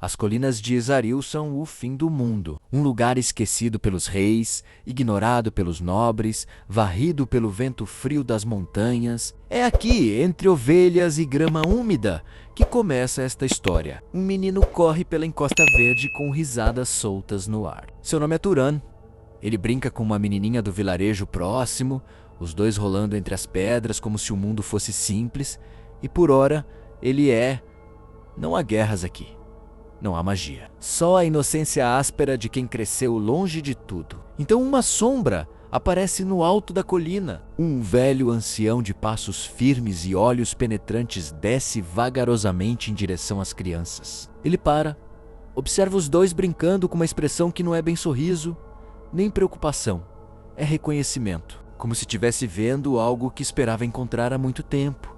As colinas de Ezaril são o fim do mundo, um lugar esquecido pelos reis, ignorado pelos nobres, varrido pelo vento frio das montanhas. É aqui, entre ovelhas e grama úmida, que começa esta história. Um menino corre pela encosta verde com risadas soltas no ar. Seu nome é Turan. Ele brinca com uma menininha do vilarejo próximo, os dois rolando entre as pedras como se o mundo fosse simples, e por ora ele é... Não há guerras aqui. Não há magia. Só a inocência áspera de quem cresceu longe de tudo. Então uma sombra aparece no alto da colina. Um velho ancião de passos firmes e olhos penetrantes desce vagarosamente em direção às crianças. Ele para, observa os dois brincando com uma expressão que não é bem sorriso, nem preocupação. É reconhecimento, como se estivesse vendo algo que esperava encontrar há muito tempo.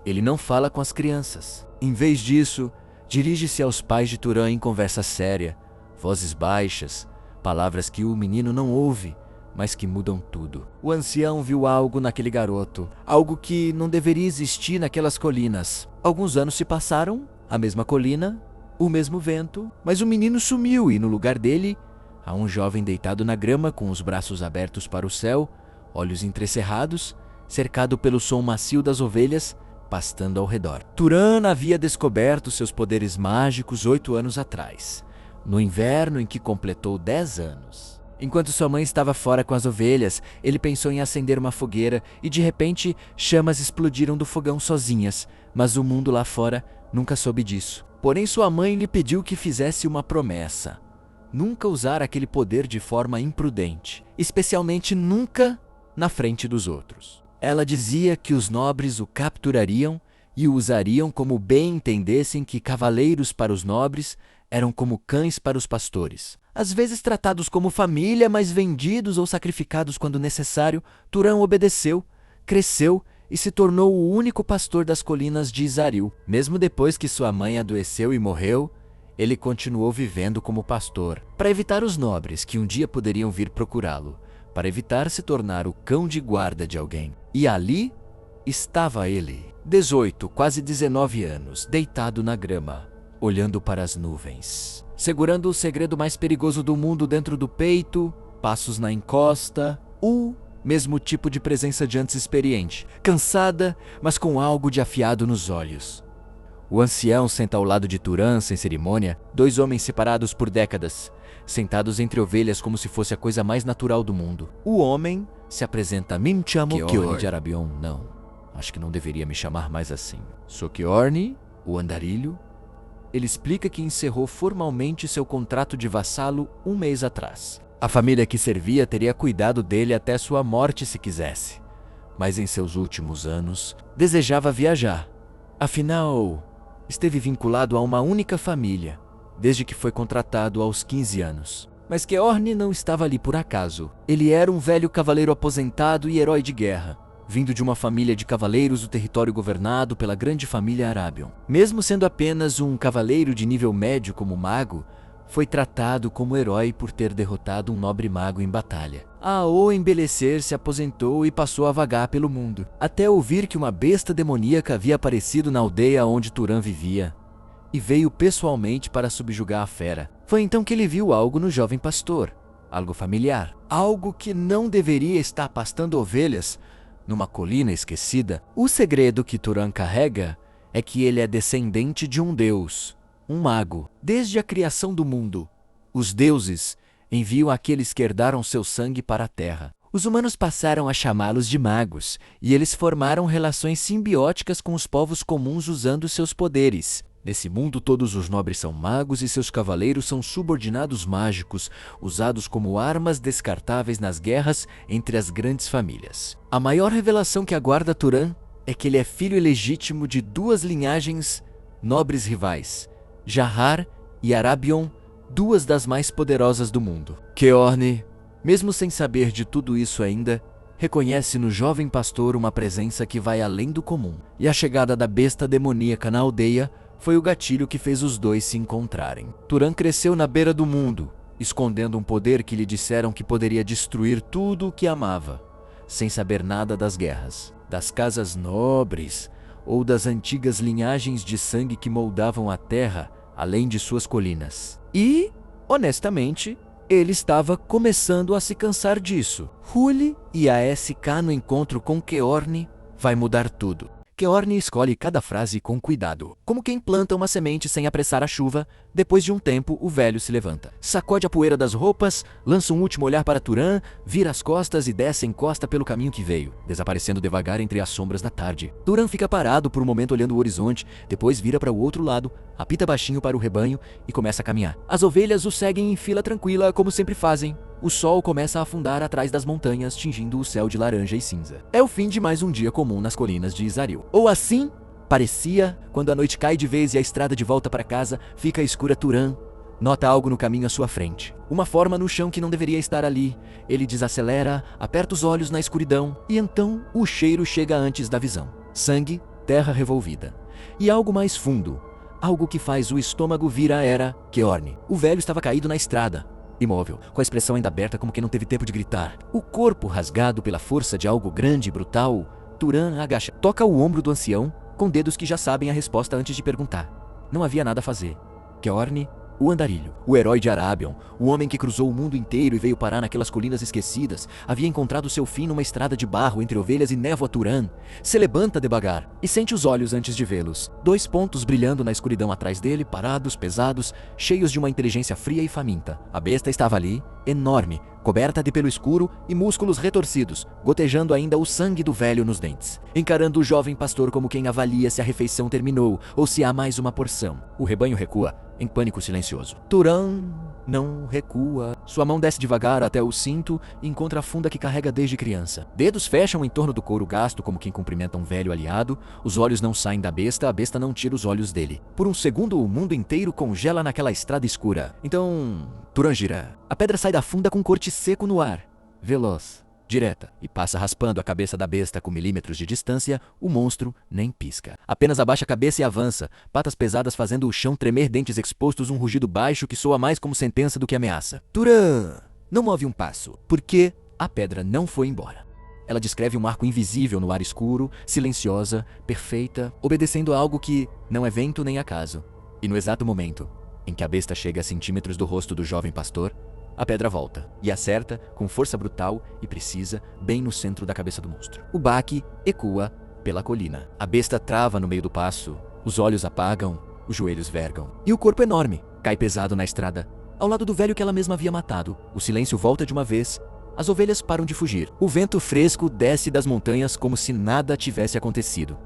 Ele não fala com as crianças. Em vez disso, dirige-se aos pais de Turan em conversa séria, vozes baixas, palavras que o menino não ouve, mas que mudam tudo. O ancião viu algo naquele garoto, algo que não deveria existir naquelas colinas. Alguns anos se passaram, a mesma colina, o mesmo vento, mas o menino sumiu e no lugar dele há um jovem deitado na grama com os braços abertos para o céu, olhos entrecerrados, cercado pelo som macio das ovelhas, pastando ao redor. Turan havia descoberto seus poderes mágicos 8 anos atrás, no inverno em que completou 10 anos. Enquanto sua mãe estava fora com as ovelhas, ele pensou em acender uma fogueira e de repente chamas explodiram do fogão sozinhas, mas o mundo lá fora nunca soube disso. Porém sua mãe lhe pediu que fizesse uma promessa: nunca usar aquele poder de forma imprudente, especialmente nunca na frente dos outros. Ela dizia que os nobres o capturariam e o usariam como bem entendessem que cavaleiros para os nobres eram como cães para os pastores. Às vezes tratados como família, mas vendidos ou sacrificados quando necessário, Turan obedeceu, cresceu e se tornou o único pastor das colinas de Ezaril. Mesmo depois que sua mãe adoeceu e morreu, ele continuou vivendo como pastor, para evitar os nobres que um dia poderiam vir procurá-lo, para evitar se tornar o cão de guarda de alguém. E ali estava ele, 18, quase 19 anos, deitado na grama, olhando para as nuvens, segurando o segredo mais perigoso do mundo dentro do peito, passos na encosta, o mesmo tipo de presença de antes experiente, cansada, mas com algo de afiado nos olhos. O ancião senta ao lado de Turan sem cerimônia, 2 homens separados por décadas, sentados entre ovelhas como se fosse a coisa mais natural do mundo. O homem se apresenta: me chamo Keorn de Arabion. Não, acho que não deveria me chamar mais assim. Sou Keorn, o andarilho. Ele explica que encerrou formalmente seu contrato de vassalo 1 mês atrás. A família que servia teria cuidado dele até sua morte se quisesse, mas em seus últimos anos desejava viajar. Afinal, esteve vinculado a uma única família, desde que foi contratado aos 15 anos. Mas Keorn não estava ali por acaso. Ele era um velho cavaleiro aposentado e herói de guerra, vindo de uma família de cavaleiros do território governado pela grande família Arabion. Mesmo sendo apenas um cavaleiro de nível médio como mago, foi tratado como herói por ter derrotado um nobre mago em batalha. Ao embelecer, se aposentou e passou a vagar pelo mundo, até ouvir que uma besta demoníaca havia aparecido na aldeia onde Turan vivia, e veio pessoalmente para subjugar a fera. Foi então que ele viu algo no jovem pastor, algo familiar, algo que não deveria estar pastando ovelhas numa colina esquecida. O segredo que Turan carrega é que ele é descendente de um deus, um mago. Desde a criação do mundo, os deuses enviam aqueles que herdaram seu sangue para a terra. Os humanos passaram a chamá-los de magos, e eles formaram relações simbióticas com os povos comuns usando seus poderes. Nesse mundo, todos os nobres são magos e seus cavaleiros são subordinados mágicos, usados como armas descartáveis nas guerras entre as grandes famílias. A maior revelação que aguarda Turan é que ele é filho ilegítimo de 2 linhagens nobres rivais, Jahar e Arabion, 2 das mais poderosas do mundo. Keorn, mesmo sem saber de tudo isso ainda, reconhece no jovem pastor uma presença que vai além do comum. E a chegada da besta demoníaca na aldeia foi o gatilho que fez os dois se encontrarem. Turan cresceu na beira do mundo, escondendo um poder que lhe disseram que poderia destruir tudo o que amava, sem saber nada das guerras, das casas nobres ou das antigas linhagens de sangue que moldavam a terra além de suas colinas. E, honestamente, ele estava começando a se cansar disso. Hule e a SK no encontro com Keorne vai mudar tudo. Keorne escolhe cada frase com cuidado, como quem planta uma semente sem apressar a chuva. Depois de um tempo, o velho se levanta, sacode a poeira das roupas, lança um último olhar para Turan, vira as costas e desce em costa pelo caminho que veio, desaparecendo devagar entre as sombras da tarde. Turan fica parado por um momento olhando o horizonte, depois vira para o outro lado, apita baixinho para o rebanho e começa a caminhar. As ovelhas o seguem em fila tranquila, como sempre fazem. O sol começa a afundar atrás das montanhas, tingindo o céu de laranja e cinza. É o fim de mais um dia comum nas colinas de Isaril. Ou assim parecia, quando a noite cai de vez e a estrada de volta para casa fica escura. Turan nota algo no caminho à sua frente. Uma forma no chão que não deveria estar ali. Ele desacelera, aperta os olhos na escuridão e então o cheiro chega antes da visão. Sangue, terra revolvida. E algo mais fundo, algo que faz o estômago vir a era Keorne. O velho estava caído na estrada, imóvel, com a expressão ainda aberta como quem não teve tempo de gritar. O corpo rasgado pela força de algo grande e brutal. Turan agacha, toca o ombro do ancião, com dedos que já sabem a resposta antes de perguntar. Não havia nada a fazer. Keorne, o andarilho, o herói de Arabion, o homem que cruzou o mundo inteiro e veio parar naquelas colinas esquecidas, havia encontrado seu fim numa estrada de barro entre ovelhas e névoa. Turan se levanta devagar e sente os olhos antes de vê-los. 2 pontos brilhando na escuridão atrás dele, parados, pesados, cheios de uma inteligência fria e faminta. A besta estava ali, enorme, coberta de pelo escuro e músculos retorcidos, gotejando ainda o sangue do velho nos dentes, encarando o jovem pastor como quem avalia se a refeição terminou ou se há mais uma porção. O rebanho recua, em pânico silencioso. Turan não recua. Sua mão desce devagar até o cinto e encontra a funda que carrega desde criança. Dedos fecham em torno do couro gasto como quem cumprimenta um velho aliado. Os olhos não saem da besta, a besta não tira os olhos dele. Por um segundo, o mundo inteiro congela naquela estrada escura. Então, Turan gira. A pedra sai da funda com corte seco no ar, veloz, direta, e passa raspando a cabeça da besta com milímetros de distância. O monstro nem pisca. Apenas abaixa a cabeça e avança, patas pesadas fazendo o chão tremer, dentes expostos, um rugido baixo que soa mais como sentença do que ameaça. Turan não move um passo, porque a pedra não foi embora. Ela descreve um arco invisível no ar escuro, silenciosa, perfeita, obedecendo a algo que não é vento nem acaso. E no exato momento em que a besta chega a centímetros do rosto do jovem pastor, a pedra volta e acerta com força brutal e precisa bem no centro da cabeça do monstro. O baque ecoa pela colina. A besta trava no meio do passo, os olhos apagam, os joelhos vergam. E o corpo enorme cai pesado na estrada, ao lado do velho que ela mesma havia matado. O silêncio volta de uma vez, as ovelhas param de fugir. O vento fresco desce das montanhas como se nada tivesse acontecido.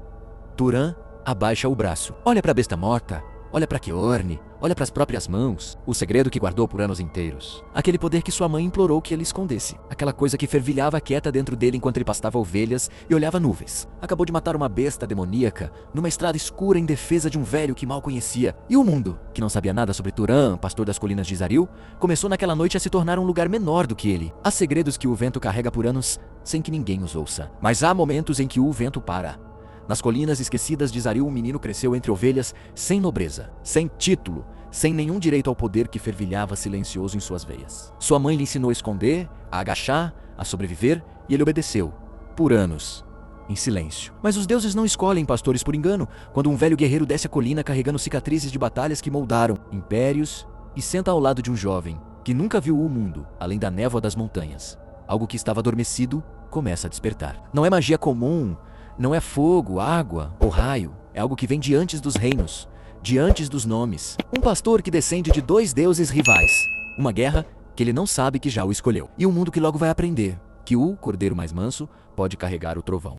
Turan abaixa o braço, olha para a besta morta, olha para Keorne, olha para as próprias mãos, o segredo que guardou por anos inteiros. Aquele poder que sua mãe implorou que ele escondesse. Aquela coisa que fervilhava quieta dentro dele enquanto ele pastava ovelhas e olhava nuvens. Acabou de matar uma besta demoníaca numa estrada escura em defesa de um velho que mal conhecia. E o mundo, que não sabia nada sobre Turan, pastor das colinas de Isaril, começou naquela noite a se tornar um lugar menor do que ele. Há segredos que o vento carrega por anos sem que ninguém os ouça. Mas há momentos em que o vento para. Nas colinas esquecidas de Isaril, um menino cresceu entre ovelhas, sem nobreza, sem título, sem nenhum direito ao poder que fervilhava silencioso em suas veias. Sua mãe lhe ensinou a esconder, a agachar, a sobreviver, e ele obedeceu, por anos, em silêncio. Mas os deuses não escolhem pastores por engano. Quando um velho guerreiro desce a colina carregando cicatrizes de batalhas que moldaram impérios e senta ao lado de um jovem que nunca viu o mundo além da névoa das montanhas, algo que estava adormecido começa a despertar. Não é magia comum, não é fogo, água ou raio. É algo que vem de antes dos reinos, de antes dos nomes. Um pastor que descende de 2 deuses rivais. Uma guerra que ele não sabe que já o escolheu. E um mundo que logo vai aprender que o cordeiro mais manso pode carregar o trovão.